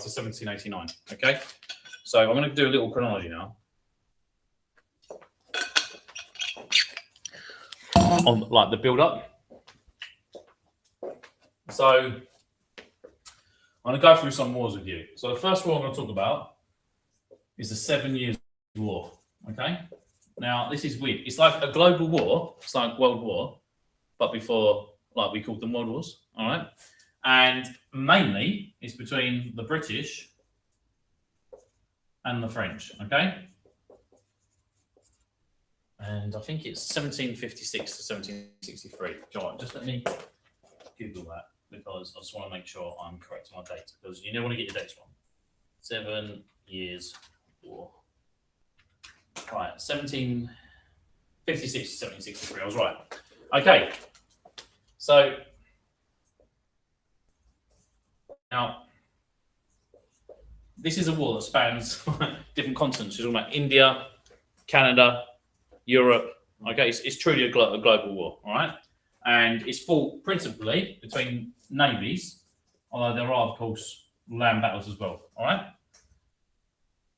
to 1789. Okay, so I'm going to do a little chronology now on like the build up. So I'm going to go through some wars with you. So the first war I'm going to talk about is the 7 Years' War. Okay, now this is weird. It's like a global war. It's like World War, but before, like, we called them World Wars. All right, and mainly it's between the British and the French. Okay, and I think it's 1756 to 1763. John, just let me Google that, because I just want to make sure I'm correct on my dates, because you never want to get your dates wrong. 7 Years' War. Right, 1756 to 1763. I was right. Okay. So now this is a war that spans different continents. You're talking about India, Canada, Europe. Okay, it's truly a global war. All right, and it's fought principally between navies, although there are, of course, land battles as well. All right.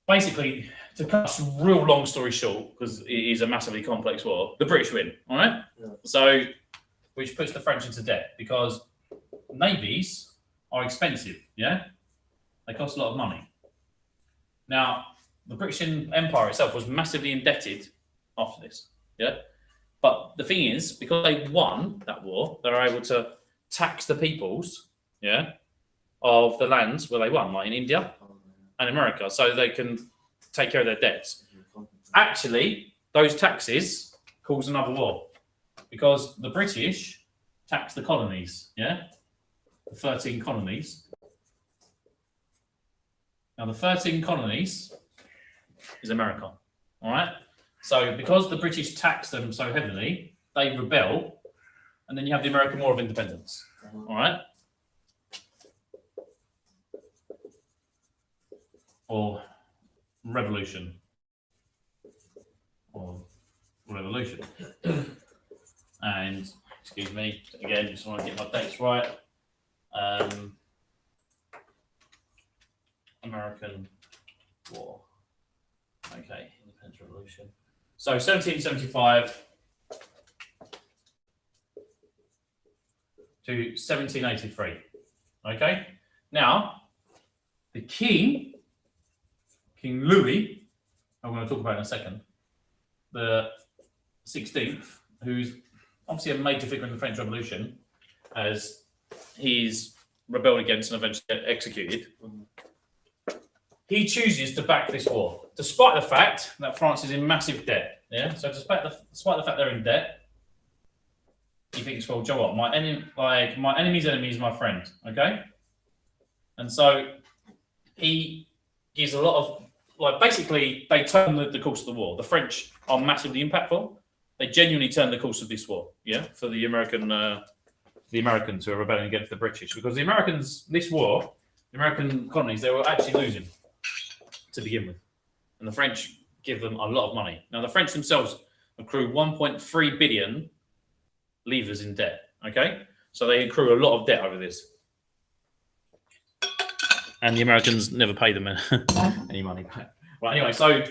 Basically, to cut a real long story short, because it is a massively complex war, the British win. All right. Yeah. So, which puts the French into debt, because navies are expensive. Yeah, they cost a lot of money. Now, the British Empire itself was massively indebted after this. Yeah, but the thing is, because they won that war, they were able to tax the peoples, yeah, of the lands where they won, like in India and America, so they can take care of their debts. Actually, those taxes caused another war, because the British taxed the colonies, yeah, the 13 colonies. Now, the 13 colonies is America, all right? So because the British tax them so heavily, they rebel, and then you have the American War of Independence, all right? Or revolution. Or revolution. And, excuse me, again, just want to get my dates right. American War. Okay, Independence Revolution. So 1775 to 1783. Okay, now the King Louis, I'm going to talk about in a second, the 16th, who's obviously a major figure in the French Revolution, as he's rebelled against and eventually executed. He chooses to back this war, despite the fact that France is in massive debt. Yeah, so despite the fact they're in debt, he thinks, well, Joe, what? My enemy's enemy is my friend. Okay, and so he gives a lot of, basically, they turn the course of the war. The French are massively impactful. They genuinely turn the course of this war. Yeah, for the Americans who are rebelling against the British, because the Americans, this war, the American colonies, they were actually losing to begin with, and the French give them a lot of money. Now, the French themselves accrue 1.3 billion livres in debt. Okay, so they accrue a lot of debt over this, and the Americans never pay them any money back. Right. Anyway, so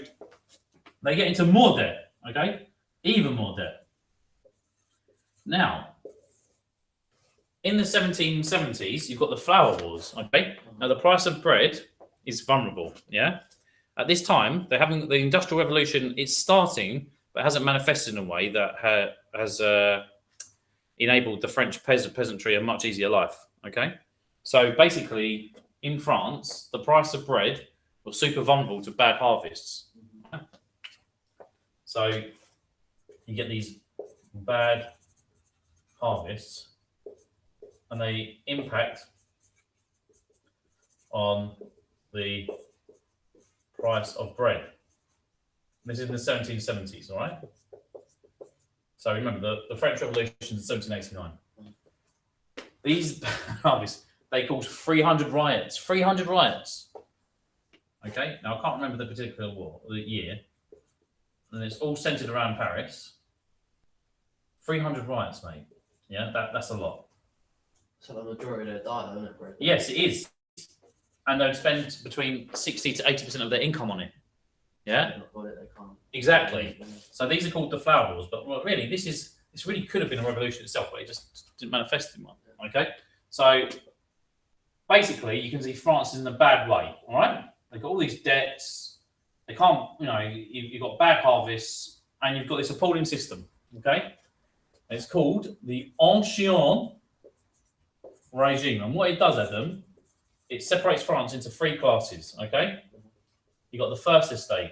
they get into more debt. Okay, even more debt. Now, in the 1770s, you've got the flour wars. Okay, now the price of bread is vulnerable. Yeah, at this time, the Industrial Revolution is starting, but hasn't manifested in a way that has enabled the French peasantry a much easier life. Okay, so basically, in France, the price of bread was super vulnerable to bad harvests. So you get these bad harvests, and they impact on the price of bread. This is in the 1770s, all right? So remember, the French Revolution is 1789. These harvests, they caused 300 riots. 300 riots. Okay, now I can't remember the particular year, and it's all centered around Paris. 300 riots, mate. Yeah, that's a lot. So the majority of them died, isn't it, bro? Yes, it is. and they'd spend between 60 to 80% of their income on it. Yeah, They've not got it, they can't. exactly. So these are called the flower wars, but really, this really could have been a revolution itself, but it just didn't manifest in one. Okay, so basically, you can see France is in a bad way. All right, they've got all these debts. They can't, you've got bad harvests, and you've got this appalling system. Okay, it's called the ancien regime, and what it does, Adam, it separates France into three classes. Okay, you got the first estate,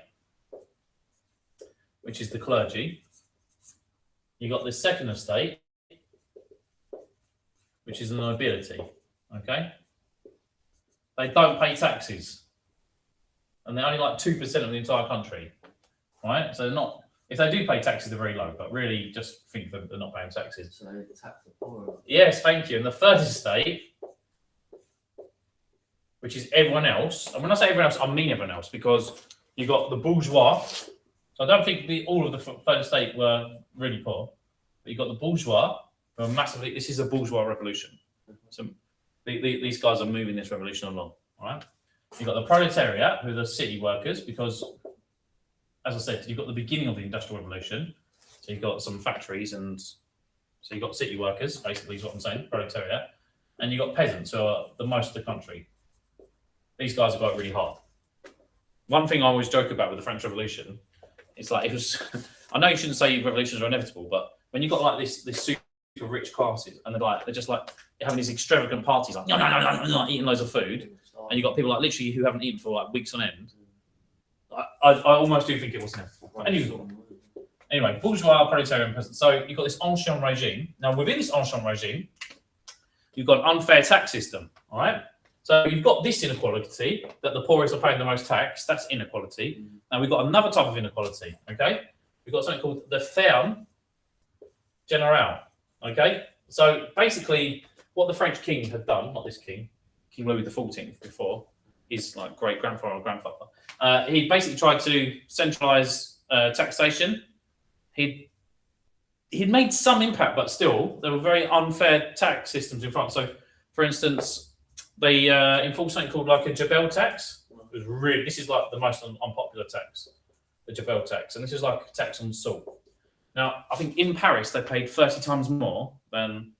which is the clergy. You got the second estate, which is the nobility. Okay, they don't pay taxes, and they're only like 2% of the entire country. Right, so they're not. If they do pay taxes, they're very low, but really just think that they're not paying taxes. So they tax the poor. Yes, thank you. And the third estate, which is everyone else, and when I say everyone else, I mean everyone else, because you've got the bourgeois. So I don't think all of the third estate were really poor, but you've got the bourgeois who are massively. This is a bourgeois revolution. So these guys are moving this revolution along. All right. You've got the proletariat, who are the city workers, because, as I said, you've got the beginning of the Industrial Revolution. So you've got some factories, and so you've got city workers, basically, is what I'm saying, proletariat, and you've got peasants, who are the most of the country. These guys have got it really hard. One thing I always joke about with the French Revolution, it's like it was. I know you shouldn't say revolutions are inevitable, but when you've got like this super rich classes, and they're just like having these extravagant parties, like eating loads of food, and you've got people like literally who haven't eaten for like weeks on end. I almost do think it was inevitable. Anyway, bourgeois, proletariat, and peasant. So you've got this ancien regime. Now, within this ancien regime, you've got an unfair tax system. All right. So you've got this inequality that the poorest are paying the most tax. That's inequality. Now we've got another type of inequality. Okay. We've got something called the ferme générale. Okay. So basically, what the French king had done, not this king, King Louis XIV before, his like great grandfather or grandfather, he basically tried to centralise taxation. He'd made some impact, but still, there were very unfair tax systems in France. So, for instance, they enforced something called like a Jabel tax. This is like the most unpopular tax, the Jabel tax, and this is like a tax on salt. Now, I think in Paris they paid 30 times more than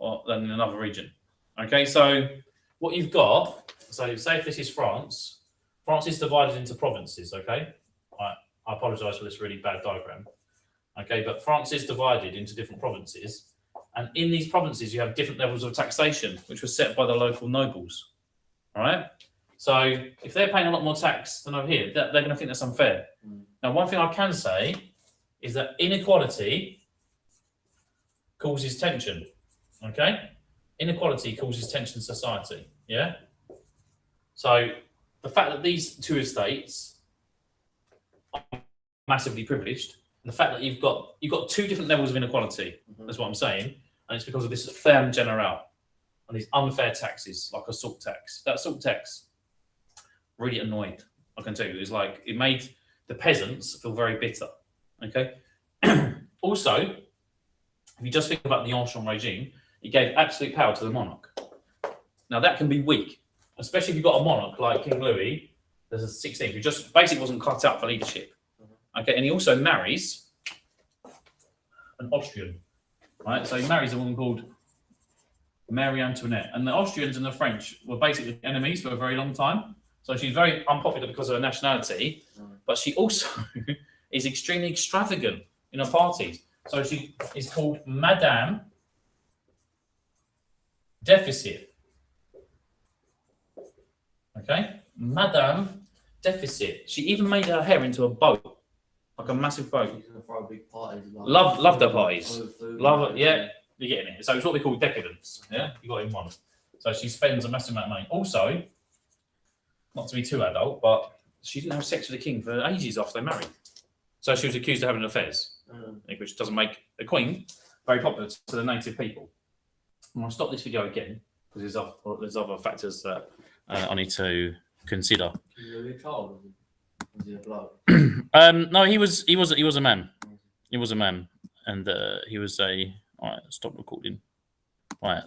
in another region. Okay, so what you've got, so say if this is France, France is divided into provinces. Okay, I apologise for this really bad diagram. Okay, but France is divided into different provinces, and in these provinces you have different levels of taxation, which was set by the local nobles. All right. So if they're paying a lot more tax than over here, they're going to think that's unfair. Now, one thing I can say is that inequality causes tension. Okay, inequality causes tension in society. Yeah. So the fact that these two estates are massively privileged, and the fact that you've got two different levels of inequality. That's what I'm saying, and it's because of this ferme générale and these unfair taxes, like a salt tax. That salt tax really annoyed. I can tell you, it made the peasants feel very bitter. Okay. Also, if you just think about the ancien regime, it gave absolute power to the monarch. Now that can be weak, especially if you've got a monarch like King Louis, there's a 16th, who just basically wasn't cut out for leadership. Okay, and he also marries an Austrian, right? So he marries a woman called Marie Antoinette, and the Austrians and the French were basically enemies for a very long time. So she's very unpopular because of her nationality, but she also is extremely extravagant in her parties. So she is called Madame Deficit. Okay, Madame Deficit. She even made her hair into a boat, like a massive boat. She's gonna throw big parties. Loved her parties. Love it. Yeah, you're getting it. So it's what we call decadence. Yeah, you got it in one. So she spends a massive amount of money. Also, not to be too adult, but she didn't have sex with the king for ages after they married. So she was accused of having affairs, which doesn't make a queen very popular to the native people. And I'll stop this video again because there's other factors that I need to consider. Was he a child? Was he a bloke? No, he was a man. He was a man, and he was a. All right, stop recording. All right.